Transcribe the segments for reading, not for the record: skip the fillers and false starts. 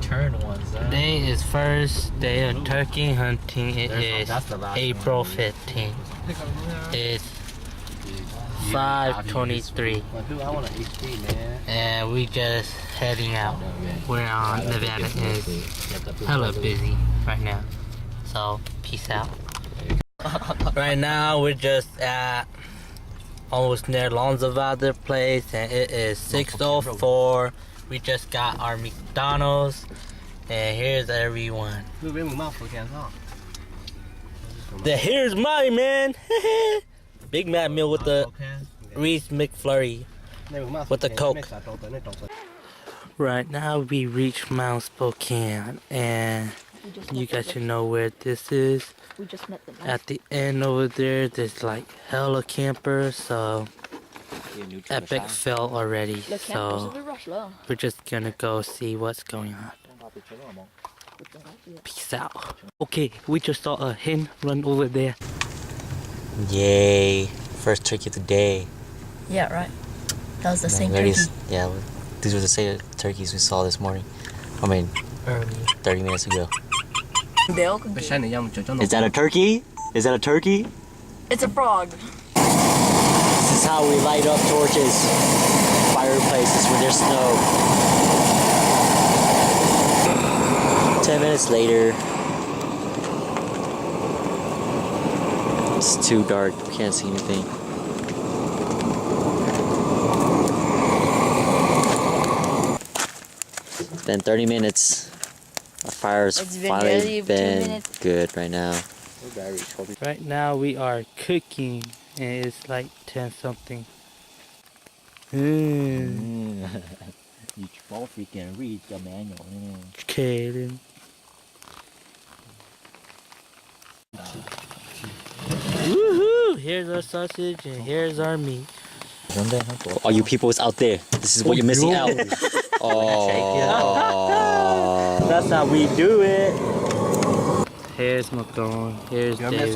turned ones. Today is first day of turkey hunting. It is April 15th. It's 5:23. I want an HD, man. And we just heading out. We're on Nevada and it's hella busy right now. So peace out. Right now we're just at almost near Lonzavada place and it is 6:04. We just got our McDonald's and here's everyone. Here's my man. Big Mac meal with the Reese McFlurry with the Coke. Right now we reached Mount Spokane and you guys should know where this is. We just met them. At the end over there, there's like hella campers, so epic fail already. So we're just gonna go see what's going on. Peace out. Okay, we just saw a hen run over there. Yay! First turkey of the day. Yeah, right. That was the same turkey. Yeah, these were the same turkeys we saw this morning. I mean, 30 minutes ago. Is that a turkey? Is that a turkey? It's a frog. This is how we light up torches, fireplaces when there's snow. 10 minutes later. It's too dark, we can't see anything. Then 30 minutes. Our fire's finally been good right now. Right now we are cooking and it's like 10 something. You both can read the manual. Okay then. Woohoo! Here's our sausage and here's our meat. All you peoples out there, this is what you're missing out. Oh, that's how we do it. Here's Macron, here's David,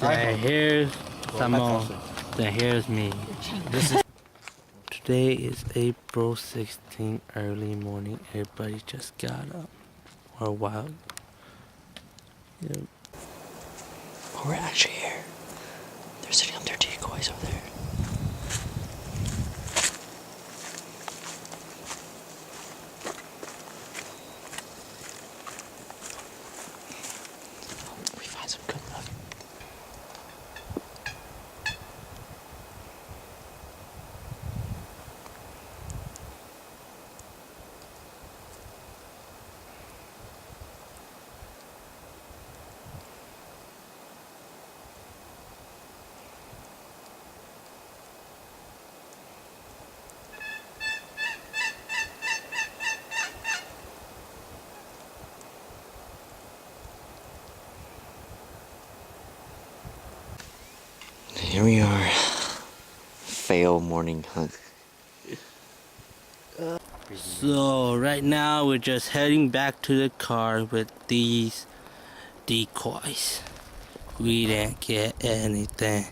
and here's Simon, then here's me. Today is April 16th, early morning. Everybody just got up. Or wow. Yep. We're actually here. They're sitting up their decoys over there. We find some good luck. Here we are. Fail morning hunt. So right now we're just heading back to the car with these decoys. We didn't get anything.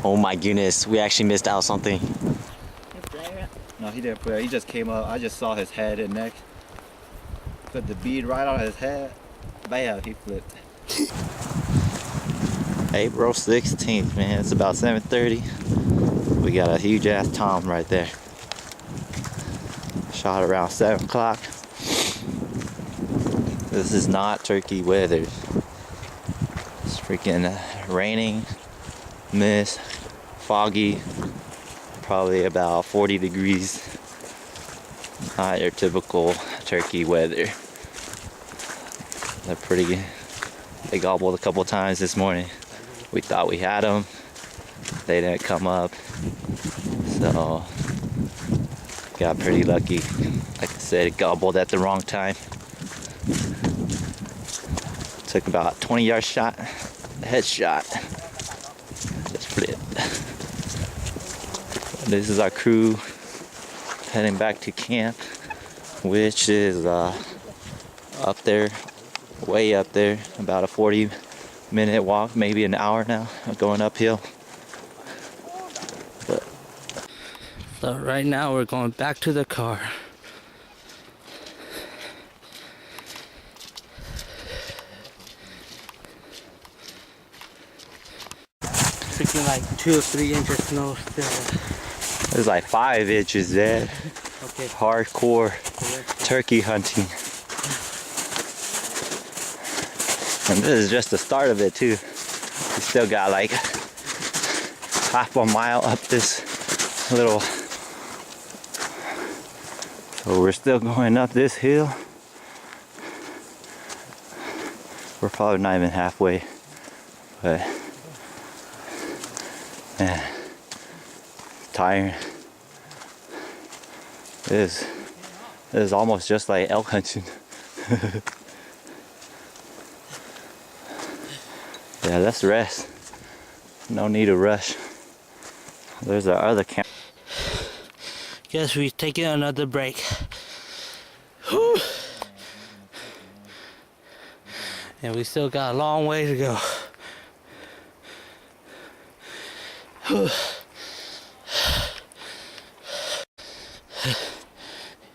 Oh my goodness, we actually missed out something. No, he didn't flare. He just came up. I just saw his head and neck. Put the bead right on his head. Bam, he flipped. April 16th, man. It's about 7:30. We got a huge ass tom right there. Shot around 7 o'clock. This is not turkey weather. It's freaking raining, mist, foggy, probably about 40 degrees. Not your typical turkey weather. They're pretty good. They gobbled a couple times this morning. We thought we had them. They didn't come up. So, got pretty lucky. Like I said, it gobbled at the wrong time. Took about 20-yard shot, headshot. Just flip. This is our crew heading back to camp, which is up there, way up there, about a 40-minute walk, maybe an hour now, going uphill. So right now we're going back to the car. like 2 or 3 inches snow still. There's like 5 inches there. Okay. Hardcore turkey hunting. And this is just the start of it too. We still got like half a mile up this little. So we're still going up this hill. We're probably not even halfway, but man, tiring. It is almost just like elk hunting. Yeah, let's rest. No need to rush. There's our other camp. Guess we're taking another break. Whew. And we still got a long way to go. Whew.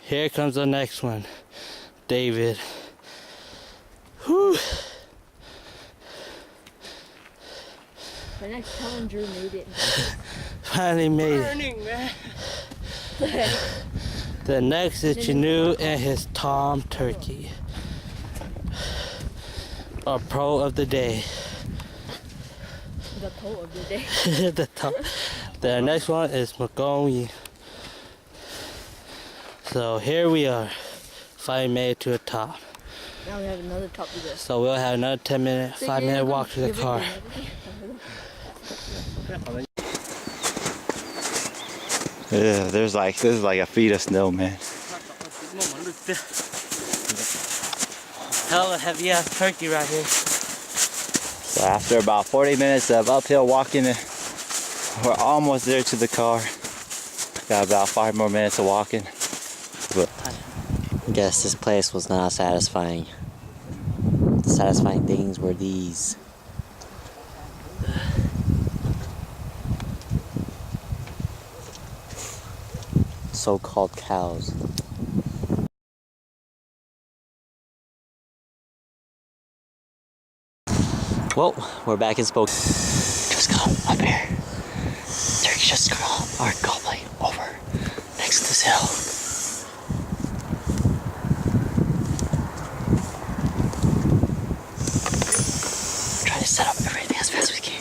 Here comes the next one, David. Whew. My next challenger made it. Finally made it. Man. The next is Chinu and his Tom turkey. Our pro of the day. The pro of the day. The next one is Magomi. So here we are. Finally made it to the top. Now we have another top to go. So we'll have another 10-minute, 5-minute walk to the car. Yeah, this is like a feet of snow, man. Hella heavy ass turkey right here. So after about 40 minutes of uphill walking, we're almost there to the car. Got about 5 more minutes of walking. But I guess this place was not satisfying. The satisfying things were these. So-called cows. Well, we're back in Spokane. Just go up here. Turkey just are gobbling over next to this hill. Try to set up everything as fast as we can.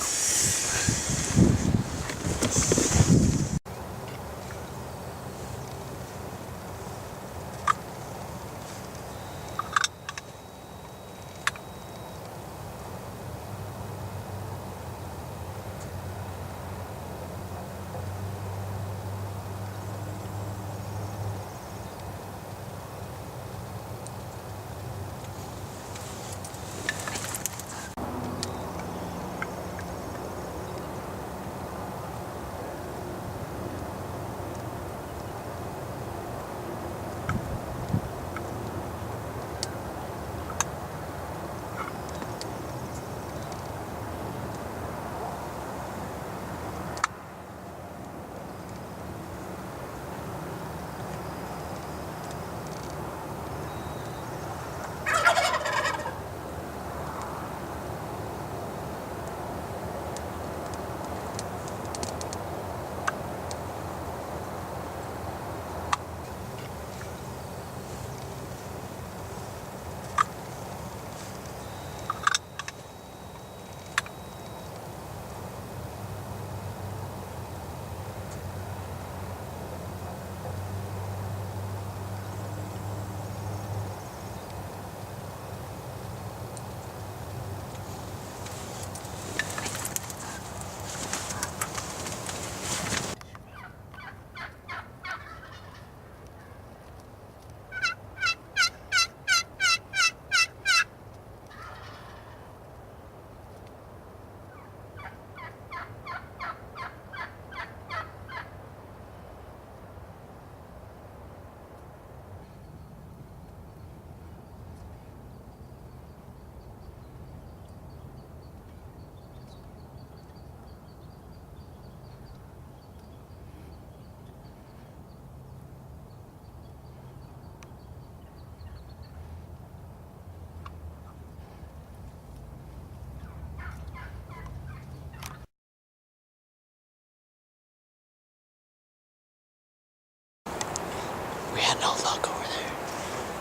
no luck over there.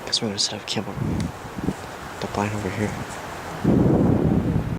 Guess we're gonna set up camp on the blind over here.